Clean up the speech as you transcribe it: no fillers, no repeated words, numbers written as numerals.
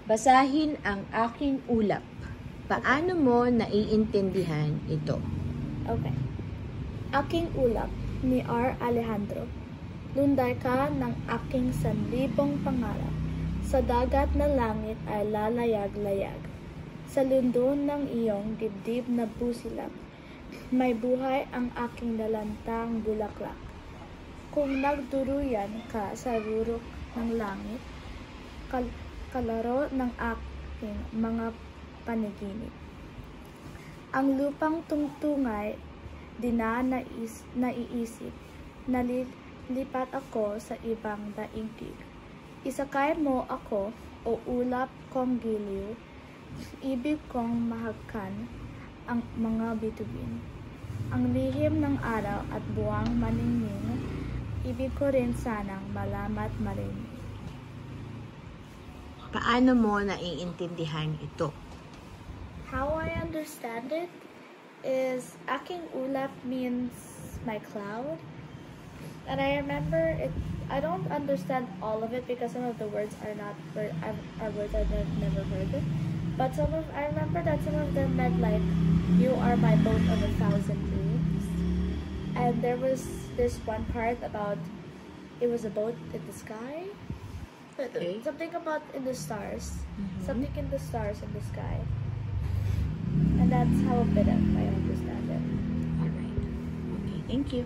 Basahin ang aking ulap. Paano mo naiintindihan ito? Okay. Aking ulap ni R. Alejandro. Lunday ka ng aking 1,000 pangarap. Sa dagat na langit ay lalayag-layag. Sa lundon ng iyong dibdib na busilak, may buhay ang aking dalantang bulaklak. Kung nagduruyan ka sa rurok ng langit, kalaro ng aking mga panaginip. Ang lupang tungtungay, di na naiisip, nalilipat ako sa ibang daigdig. Isakay mo ako, o ulap kong giliw, ibig kong mahagkan ang mga bituin. Ang lihim ng araw at buwang maningning, ibig ko rin sanang malama't marinig. Paano mo naiintindihan ito? How I understand it is aking ulap means my cloud. And I remember it, I don't understand all of it because some of the words are words I've never heard. But I remember that some of them meant like, you are my boat of 1,000 dreams. And there was this one part about, it was a boat in the sky. Okay. Something about in the stars. Something in the stars in the sky. And that's how a bit I understand it. Alright. Okay, thank you.